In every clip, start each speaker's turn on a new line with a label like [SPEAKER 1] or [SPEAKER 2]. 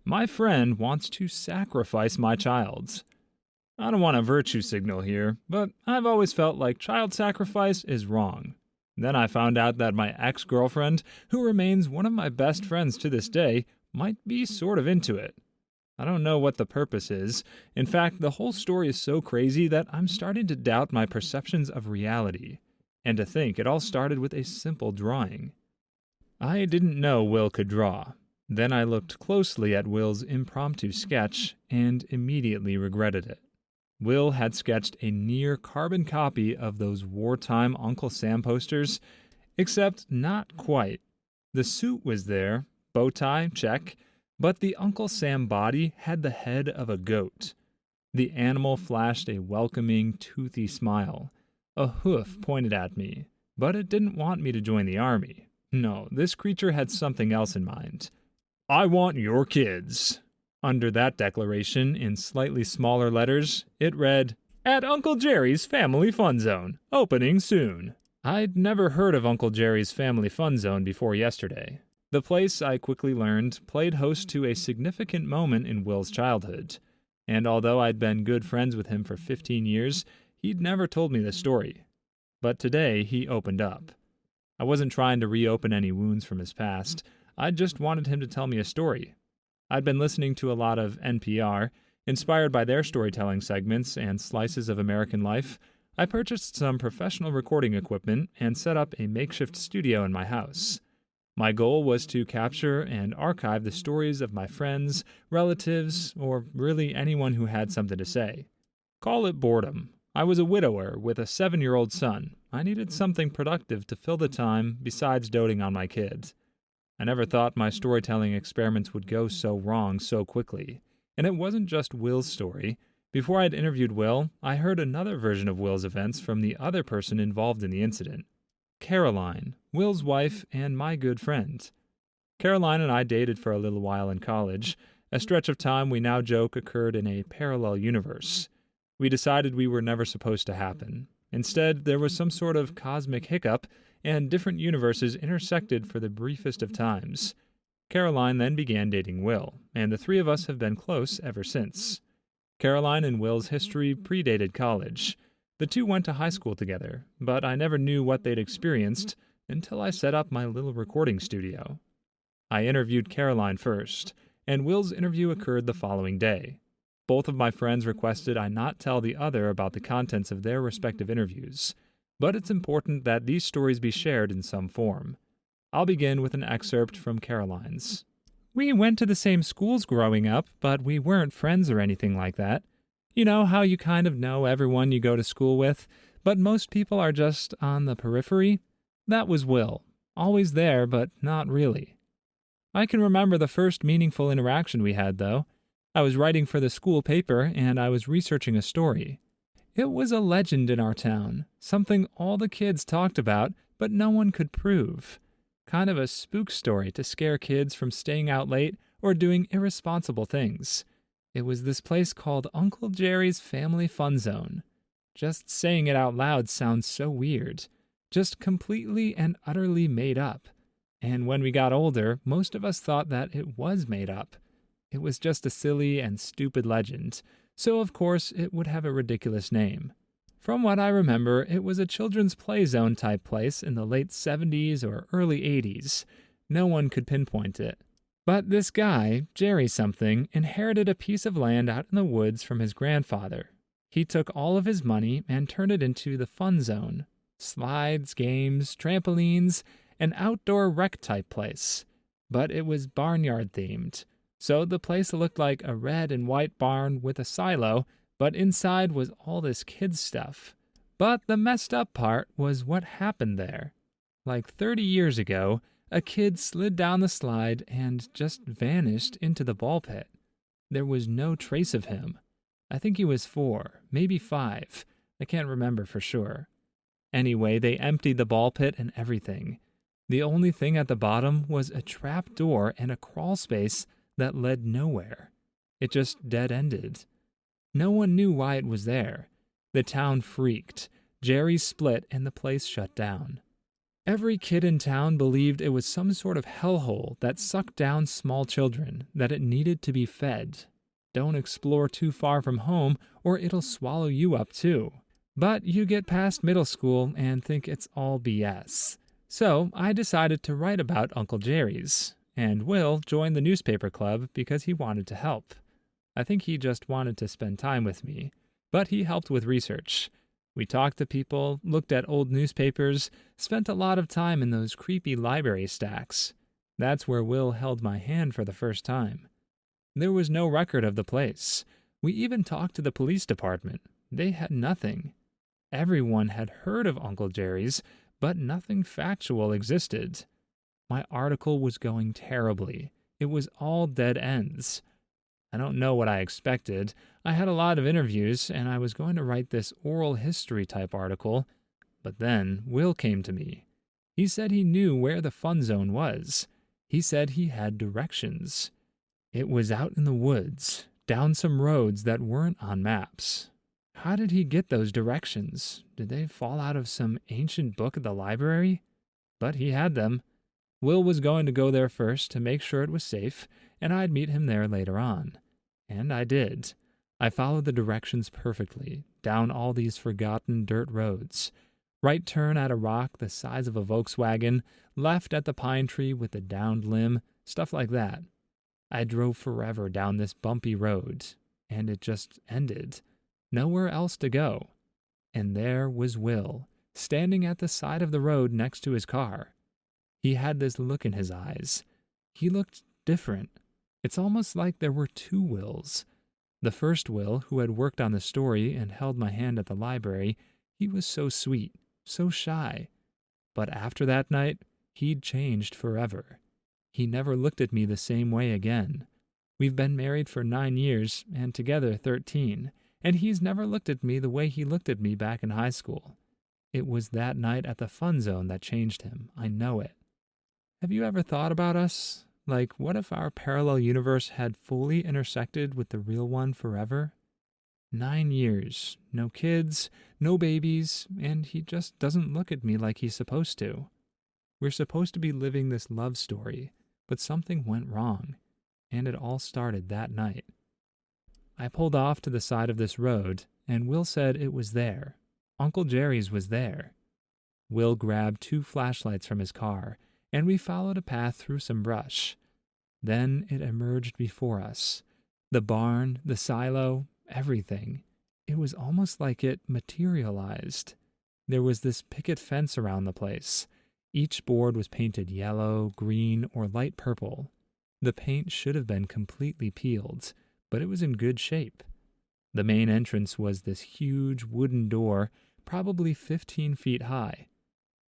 [SPEAKER 1] My friend wants to sacrifice my child. I don't want a virtue signal here, but I've always felt like child sacrifice is wrong. Then I found out that my ex-girlfriend, who remains one of my best friends to this day, might be sort of into it. I don't know what the purpose is. In fact, the whole story is so crazy that I'm starting to doubt my perceptions of reality. And to think it all started with a simple drawing. I didn't know Will could draw. Then I looked closely at Will's impromptu sketch and immediately regretted it. Will had sketched a near carbon copy of those wartime Uncle Sam posters, except not quite. The suit was there, bow tie, check, but the Uncle Sam body had the head of a goat. The animal flashed a welcoming, toothy smile. A hoof pointed at me, but it didn't want me to join the army. No, this creature had something else in mind. "I want your kids." Under that declaration, in slightly smaller letters, it read, "At Uncle Jerry's Family Fun Zone, opening soon." I'd never heard of Uncle Jerry's Family Fun Zone before yesterday. The place, I quickly learned, played host to a significant moment in Will's childhood. And although I'd been good friends with him for 15 years, he'd never told me the story. But today, he opened up. I wasn't trying to reopen any wounds from his past. I just wanted him to tell me a story. I'd been listening to a lot of NPR. Inspired by their storytelling segments and slices of American life, I purchased some professional recording equipment and set up a makeshift studio in my house. My goal was to capture and archive the stories of my friends, relatives, or really anyone who had something to say. Call it boredom. I was a widower with a 7-year-old son. I needed something productive to fill the time besides doting on my kids. I never thought my storytelling experiments would go so wrong so quickly. And it wasn't just Will's story. Before I'd interviewed Will, I heard another version of Will's events from the other person involved in the incident. Caroline, Will's wife and my good friend. Caroline and I dated for a little while in college, a stretch of time we now joke occurred in a parallel universe. We decided we were never supposed to happen. Instead, there was some sort of cosmic hiccup, and different universes intersected for the briefest of times. Caroline then began dating Will, and the three of us have been close ever since. Caroline and Will's history predated college. The two went to high school together, but I never knew what they'd experienced until I set up my little recording studio. I interviewed Caroline first, and Will's interview occurred the following day. Both of my friends requested I not tell the other about the contents of their respective interviews, but it's important that these stories be shared in some form. I'll begin with an excerpt from Caroline's. "We went to the same schools growing up, but we weren't friends or anything like that. You know how you kind of know everyone you go to school with, but most people are just on the periphery? That was Will. Always there, but not really. I can remember the first meaningful interaction we had, though. I was writing for the school paper, and I was researching a story. It was a legend in our town, something all the kids talked about, but no one could prove. Kind of a spook story to scare kids from staying out late or doing irresponsible things. It was this place called Uncle Jerry's Family Fun Zone. Just saying it out loud sounds so weird. Just completely and utterly made up. And when we got older, most of us thought that it was made up. It was just a silly and stupid legend, so of course it would have a ridiculous name. From what I remember, it was a children's play zone type place in the late 70s or early 80s. No one could pinpoint it. But this guy, Jerry something, inherited a piece of land out in the woods from his grandfather. He took all of his money and turned it into the fun zone. Slides, games, trampolines, an outdoor rec type place. But it was barnyard themed. So the place looked like a red and white barn with a silo, but inside was all this kids' stuff. But the messed up part was what happened there. Like 30 years ago, a kid slid down the slide and just vanished into the ball pit. There was no trace of him. I think he was 4, maybe 5. I can't remember for sure. Anyway, they emptied the ball pit and everything. The only thing at the bottom was a trap door and a crawl space that led nowhere. It just dead-ended. No one knew why it was there. The town freaked. Jerry split and the place shut down. Every kid in town believed it was some sort of hellhole that sucked down small children, that it needed to be fed. Don't explore too far from home, or it'll swallow you up too. But you get past middle school and think it's all BS. So I decided to write about Uncle Jerry's, and Will joined the newspaper club because he wanted to help. I think he just wanted to spend time with me, but he helped with research. We talked to people, looked at old newspapers, spent a lot of time in those creepy library stacks. That's where Will held my hand for the first time. There was no record of the place. We even talked to the police department. They had nothing. Everyone had heard of Uncle Jerry's, but nothing factual existed. My article was going terribly. It was all dead ends. I don't know what I expected. I had a lot of interviews, and I was going to write this oral history type article, but then Will came to me. He said he knew where the fun zone was. He said he had directions. It was out in the woods, down some roads that weren't on maps. How did he get those directions? Did they fall out of some ancient book at the library? But he had them. Will was going to go there first to make sure it was safe, and I'd meet him there later on. And I did. I followed the directions perfectly, down all these forgotten dirt roads. Right turn at a rock the size of a Volkswagen, left at the pine tree with the downed limb, stuff like that. I drove forever down this bumpy road, and it just ended. Nowhere else to go. And there was Will, standing at the side of the road next to his car. He had this look in his eyes. He looked different. It's almost like there were two Wills. The first Will, who had worked on the story and held my hand at the library, he was so sweet, so shy. But after that night, he'd changed forever. He never looked at me the same way again. We've been married for 9 years and together 13, and he's never looked at me the way he looked at me back in high school. It was that night at the fun zone that changed him. I know it. Have you ever thought about us? Like, what if our parallel universe had fully intersected with the real one forever? 9 years, no kids, no babies, and he just doesn't look at me like he's supposed to. We're supposed to be living this love story, but something went wrong, and it all started that night. I pulled off to the side of this road, and Will said it was there. Uncle Jerry's was there. Will grabbed 2 flashlights from his car, and we followed a path through some brush. Then it emerged before us. The barn, the silo, everything. It was almost like it materialized. There was this picket fence around the place. Each board was painted yellow, green, or light purple. The paint should have been completely peeled, but it was in good shape. The main entrance was this huge wooden door, probably 15 feet high.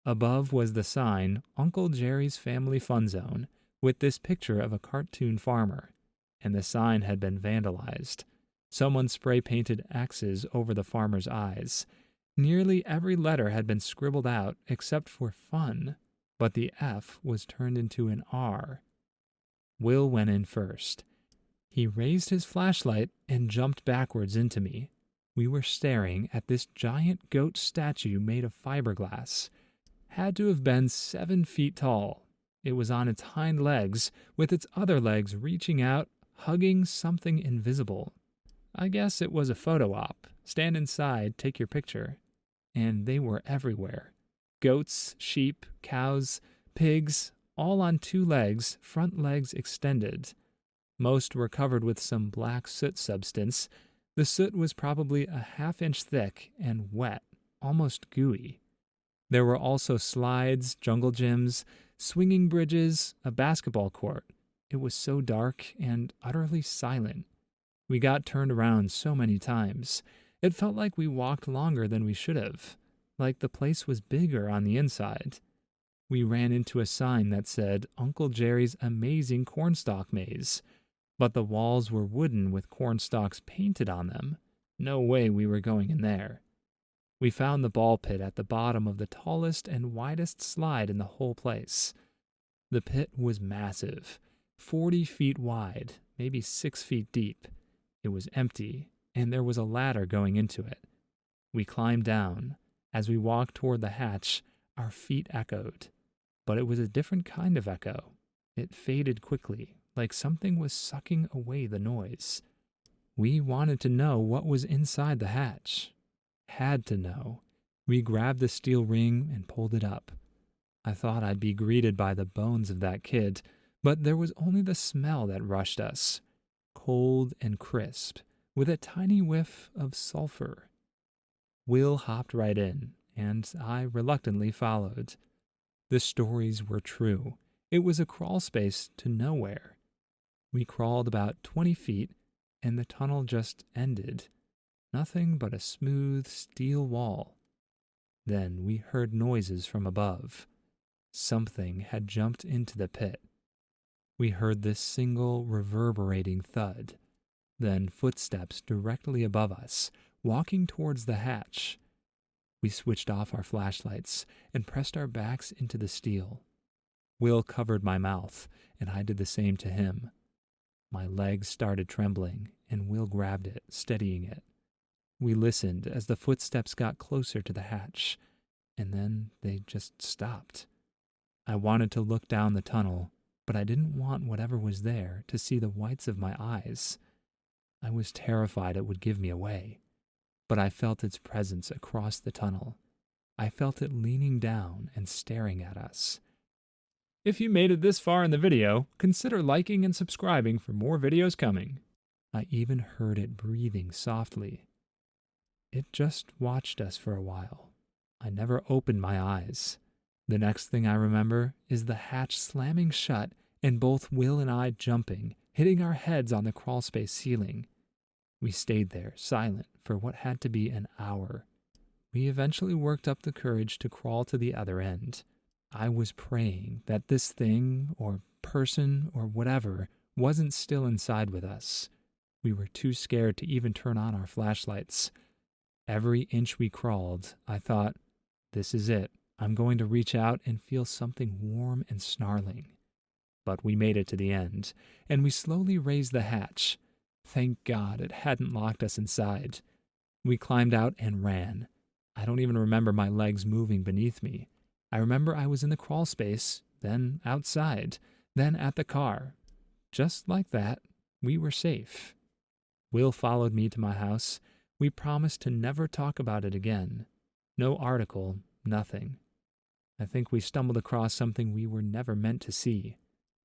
[SPEAKER 1] Above was the sign, Uncle Jerry's Family Fun Zone, with this picture of a cartoon farmer, and the sign had been vandalized. Someone spray-painted X's over the farmer's eyes. Nearly every letter had been scribbled out except for fun, but the F was turned into an R. Will went in first. He raised his flashlight and jumped backwards into me. We were staring at this giant goat statue made of fiberglass. Had to have been 7 feet tall. It was on its hind legs, with its other legs reaching out, hugging something invisible. I guess it was a photo op. Stand inside, take your picture. And they were everywhere. Goats, sheep, cows, pigs, all on 2 legs, front legs extended. Most were covered with some black soot substance. The soot was probably a ½ inch thick and wet, almost gooey. There were also slides, jungle gyms, swinging bridges, a basketball court. It was so dark and utterly silent. We got turned around so many times. It felt like we walked longer than we should have, like the place was bigger on the inside. We ran into a sign that said Uncle Jerry's Amazing Cornstalk Maze, but the walls were wooden with cornstalks painted on them. No way we were going in there. We found the ball pit at the bottom of the tallest and widest slide in the whole place. The pit was massive, 40 feet wide, maybe 6 feet deep. It was empty, and there was a ladder going into it. We climbed down. As we walked toward the hatch, our feet echoed. but it was a different kind of echo. It faded quickly, like something was sucking away the noise. We wanted to know what was inside the hatch. Had to know. We grabbed the steel ring and pulled it up. I thought I'd be greeted by the bones of that kid, but there was only the smell that rushed us. Cold and crisp, with a tiny whiff of sulfur. Will hopped right in, and I reluctantly followed. The stories were true. It was a crawl space to nowhere. We crawled about 20 feet, and the tunnel just ended. Nothing but a smooth steel wall. Then we heard noises from above. Something had jumped into the pit. We heard this single reverberating thud. Then footsteps directly above us, walking towards the hatch. We switched off our flashlights and pressed our backs into the steel. Will covered my mouth, and I did the same to him. My legs started trembling, and Will grabbed it, steadying it. We listened as the footsteps got closer to the hatch, and then they just stopped. I wanted to look down the tunnel, but I didn't want whatever was there to see the whites of my eyes. I was terrified it would give me away, but I felt its presence across the tunnel. I felt it leaning down and staring at us. If you made it this far in the video, consider liking and subscribing for more videos coming. I even heard it breathing softly. It just watched us for a while. I never opened my eyes. The next thing I remember is the hatch slamming shut and both Will and I jumping, hitting our heads on the crawlspace ceiling. We stayed there, silent, for what had to be an hour. We eventually worked up the courage to crawl to the other end. I was praying that this thing, or person, or whatever, wasn't still inside with us. We were too scared to even turn on our flashlights. Every inch we crawled, I thought, this is it. I'm going to reach out and feel something warm and snarling. But we made it to the end, and we slowly raised the hatch. Thank God it hadn't locked us inside. We climbed out and ran. I don't even remember my legs moving beneath me. I remember I was in the crawl space, then outside, then at the car. Just like that, we were safe. Will followed me to my house. We promised to never talk about it again. No article, nothing. I think we stumbled across something we were never meant to see.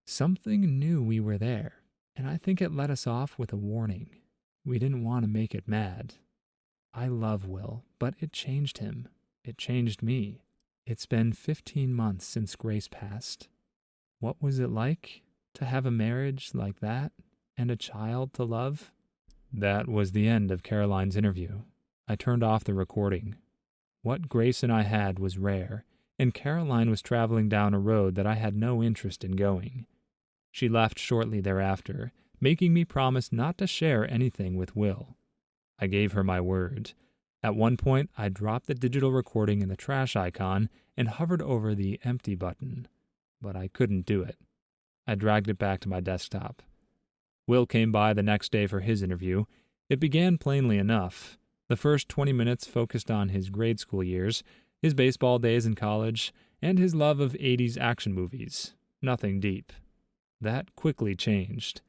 [SPEAKER 1] Something knew we were there, and I think it let us off with a warning. We didn't want to make it mad. I love Will, but it changed him. It changed me. It's been 15 months since Grace passed. What was it like to have a marriage like that and a child to love? That was the end of Caroline's interview. I turned off the recording. What Grace and I had was rare, and Caroline was traveling down a road that I had no interest in going. She left shortly thereafter, making me promise not to share anything with Will. I gave her my word. At one point, I dropped the digital recording in the trash icon and hovered over the empty button, but I couldn't do it. I dragged it back to my desktop. Will came by the next day for his interview. It began plainly enough. The first 20 minutes focused on his grade school years, his baseball days in college, and his love of 80s action movies. Nothing deep. That quickly changed.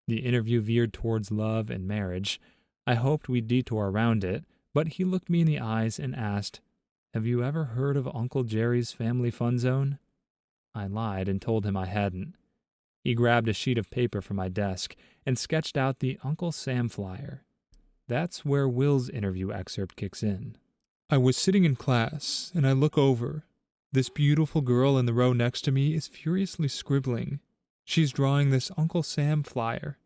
[SPEAKER 1] The interview veered towards love and marriage. I hoped we'd detour around it, but he looked me in the eyes and asked, "Have you ever heard of Uncle Jerry's Family Fun Zone?" I lied and told him I hadn't. He grabbed a sheet of paper from my desk and sketched out the Uncle Sam flyer. That's where Will's interview excerpt kicks in. I was sitting in class, and I look over. This beautiful girl in the row next to me is furiously scribbling. She's drawing this Uncle Sam flyer.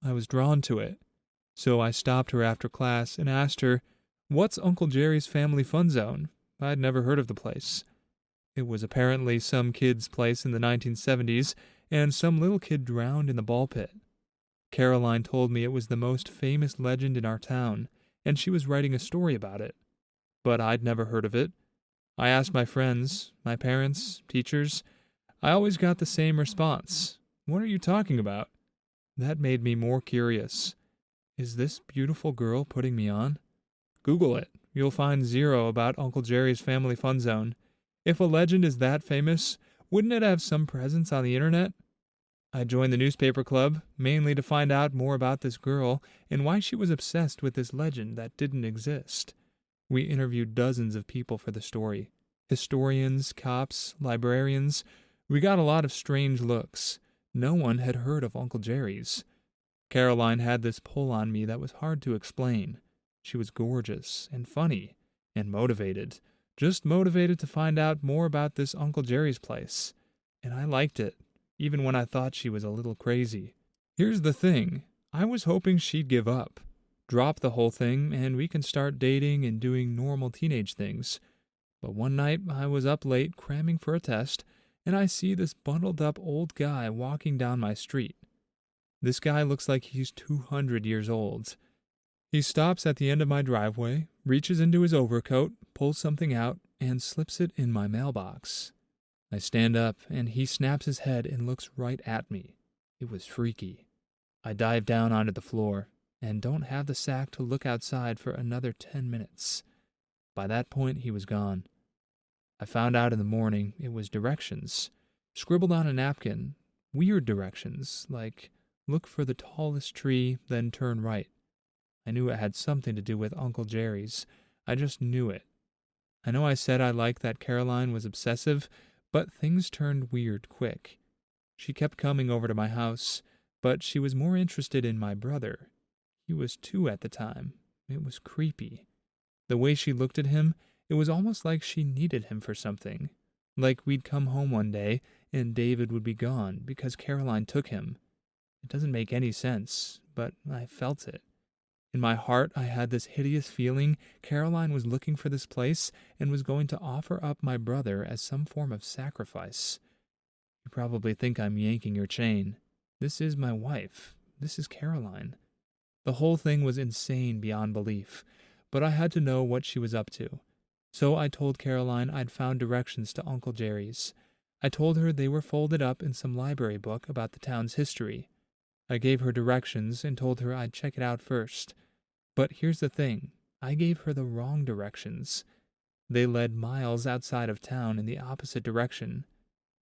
[SPEAKER 1] I was drawn to it. So I stopped her after class and asked her, "What's Uncle Jerry's Family Fun Zone?" I'd never heard of the place. It was apparently some kid's place in the 1970s, and some little kid drowned in the ball pit. Caroline told me it was the most famous legend in our town, and she was writing a story about it. But I'd never heard of it. I asked my friends, my parents, teachers. I always got the same response. "What are you talking about?" That made me more curious. Is this beautiful girl putting me on? Google it. You'll find zero about Uncle Jerry's Family Fun Zone. If a legend is that famous, Wouldn't it have some presence on the internet? I joined the newspaper club, mainly to find out more about this girl and why she was obsessed with this legend that didn't exist. We interviewed dozens of people for the story. Historians, cops, librarians. We got a lot of strange looks. No one had heard of Uncle Jerry's. Caroline had this pull on me that was hard to explain. She was gorgeous and funny and motivated. Just motivated to find out more about this Uncle Jerry's place. And I liked it, even when I thought she was a little crazy. Here's the thing. I was hoping she'd give up. Drop the whole thing, and we can start dating and doing normal teenage things. But one night, I was up late cramming for a test, and I see this bundled-up old guy walking down my street. This guy looks like he's 200 years old. He stops at the end of my driveway, reaches into his overcoat, pulls something out, and slips it in my mailbox. I stand up, and he snaps his head and looks right at me. It was freaky. I dive down onto the floor, and don't have the sack to look outside for another 10 minutes. By that point, he was gone. I found out in the morning it was directions, scribbled on a napkin, weird directions, like, look for the tallest tree, then turn right. I knew it had something to do with Uncle Jerry's. I just knew it. I know I said I liked that Caroline was obsessive, but things turned weird quick. She kept coming over to my house, but she was more interested in my brother. He was 2 at the time. It was creepy. The way she looked at him, it was almost like she needed him for something. Like we'd come home one day, and David would be gone because Caroline took him. It doesn't make any sense, but I felt it. In my heart, I had this hideous feeling Caroline was looking for this place and was going to offer up my brother as some form of sacrifice. You probably think I'm yanking your chain. This is my wife. This is Caroline. The whole thing was insane beyond belief, but I had to know what she was up to. So I told Caroline I'd found directions to Uncle Jerry's. I told her they were folded up in some library book about the town's history. I gave her directions and told her I'd check it out first. But here's the thing. I gave her the wrong directions. They led miles outside of town in the opposite direction.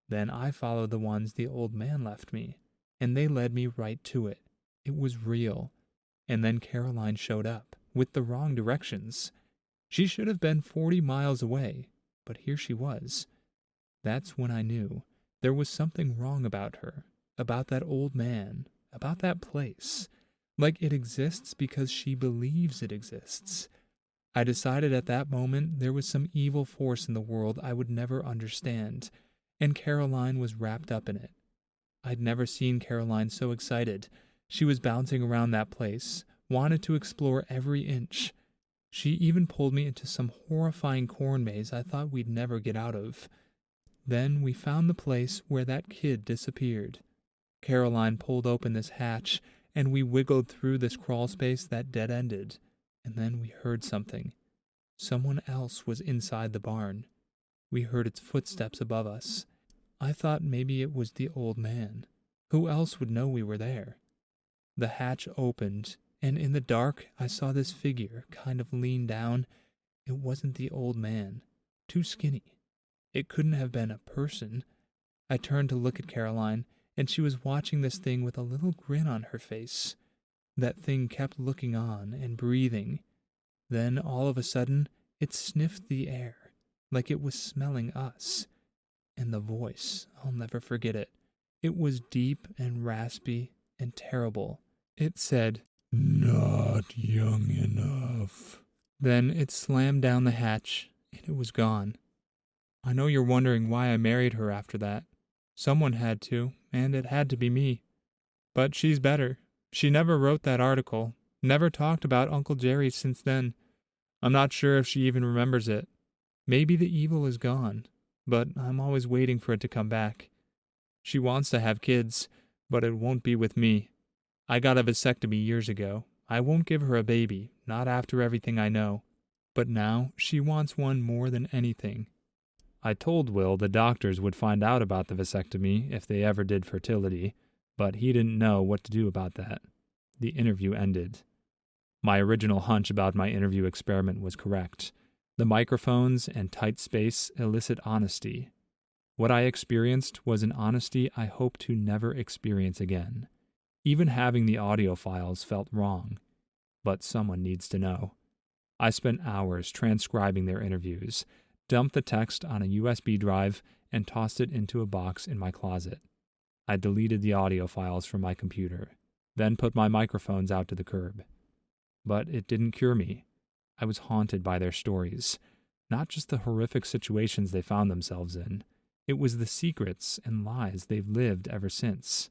[SPEAKER 1] Then I followed the ones the old man left me, and they led me right to it. It was real. And then Caroline showed up, with the wrong directions. She should have been 40 miles away, but here she was. That's when I knew there was something wrong about her, about that old man, about that place. Like it exists because she believes it exists. I decided at that moment there was some evil force in the world I would never understand, and Caroline was wrapped up in it. I'd never seen Caroline so excited. She was bouncing around that place, wanted to explore every inch. She even pulled me into some horrifying corn maze I thought we'd never get out of. Then we found the place where that kid disappeared. Caroline pulled open this hatch, and we wiggled through this crawl space that dead-ended. And then we heard something. Someone else was inside the barn. We heard its footsteps above us. I thought maybe it was the old man. Who else would know we were there? The hatch opened, and in the dark I saw this figure kind of lean down. It wasn't the old man. Too skinny. It couldn't have been a person. I turned to look at Caroline, and she was watching this thing with a little grin on her face. That thing kept looking on and breathing. Then, all of a sudden, it sniffed the air, like it was smelling us. And the voice, I'll never forget it. It was deep and raspy and terrible. It said, "Not young enough." Then it slammed down the hatch, and it was gone. I know you're wondering why I married her after that. Someone had to, and it had to be me. But she's better. She never wrote that article, never talked about Uncle Jerry since then. I'm not sure if she even remembers it. Maybe the evil is gone, but I'm always waiting for it to come back. She wants to have kids, but it won't be with me. I got a vasectomy years ago. I won't give her a baby, not after everything I know. But now she wants one more than anything. I told Will the doctors would find out about the vasectomy if they ever did fertility, but he didn't know what to do about that. The interview ended. My original hunch about my interview experiment was correct. The microphones and tight space elicit honesty. What I experienced was an honesty I hope to never experience again. Even having the audio files felt wrong. But someone needs to know. I spent hours transcribing their interviews, dumped the text on a USB drive, and tossed it into a box in my closet. I deleted the audio files from my computer, then put my microphones out to the curb. But it didn't cure me. I was haunted by their stories, not just the horrific situations they found themselves in. It was the secrets and lies they've lived ever since.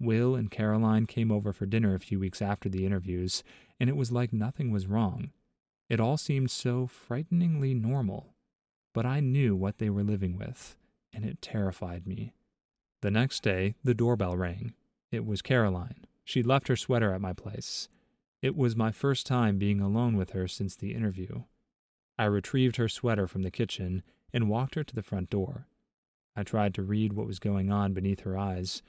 [SPEAKER 1] Will and Caroline came over for dinner a few weeks after the interviews, and it was like nothing was wrong. It all seemed so frighteningly normal. But I knew what they were living with, and it terrified me. The next day, the doorbell rang. It was Caroline. She'd left her sweater at my place. It was my first time being alone with her since the interview. I retrieved her sweater from the kitchen and walked her to the front door. I tried to read what was going on beneath her eyes.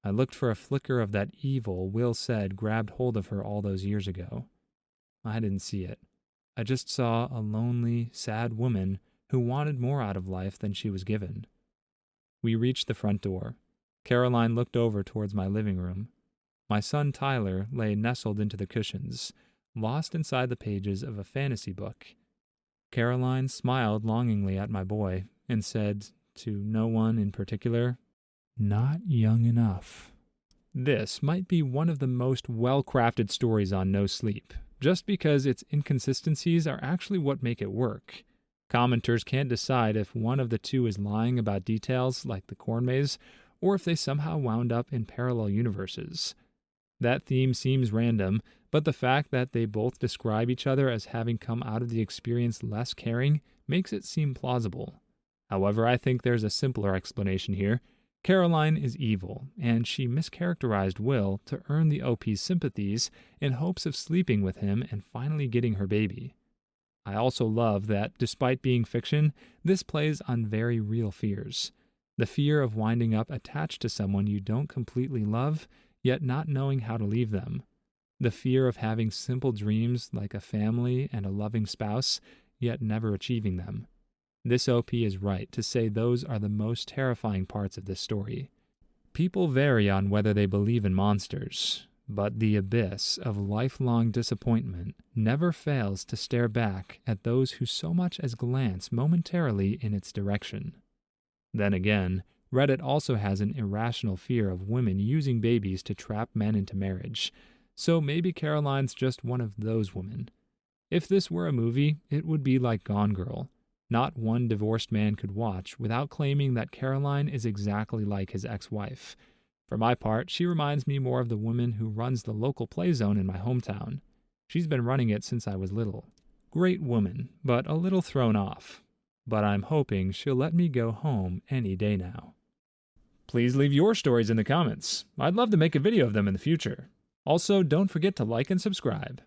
[SPEAKER 1] I looked for a flicker of that evil Will said grabbed hold of her all those years ago. I didn't see it. I just saw a lonely, sad woman who wanted more out of life than she was given. We reached the front door. Caroline looked over towards my living room. My son Tyler lay nestled into the cushions, lost inside the pages of a fantasy book. Caroline smiled longingly at my boy and said, to no one in particular, "Not young enough." This might be one of the most well-crafted stories on No Sleep, just because its inconsistencies are actually what make it work. Commenters can't decide if one of the two is lying about details like the corn maze, or if they somehow wound up in parallel universes. That theme seems random, but the fact that they both describe each other as having come out of the experience less caring makes it seem plausible. However, I think there's a simpler explanation here. Caroline is evil, and she mischaracterized Will to earn the OP's sympathies in hopes of sleeping with him and finally getting her baby. I also love that, despite being fiction, this plays on very real fears. The fear of winding up attached to someone you don't completely love, yet not knowing how to leave them. The fear of having simple dreams like a family and a loving spouse, yet never achieving them. This OP is right to say those are the most terrifying parts of this story. People vary on whether they believe in monsters, but the abyss of lifelong disappointment never fails to stare back at those who so much as glance momentarily in its direction. Then again, Reddit also has an irrational fear of women using babies to trap men into marriage, so maybe Caroline's just one of those women. If this were a movie, it would be like Gone Girl. Not one divorced man could watch without claiming that Caroline is exactly like his ex-wife. For my part, she reminds me more of the woman who runs the local play zone in my hometown. She's been running it since I was little. Great woman, but a little thrown off. But I'm hoping she'll let me go home any day now. Please leave your stories in the comments. I'd love to make a video of them in the future. Also, don't forget to like and subscribe.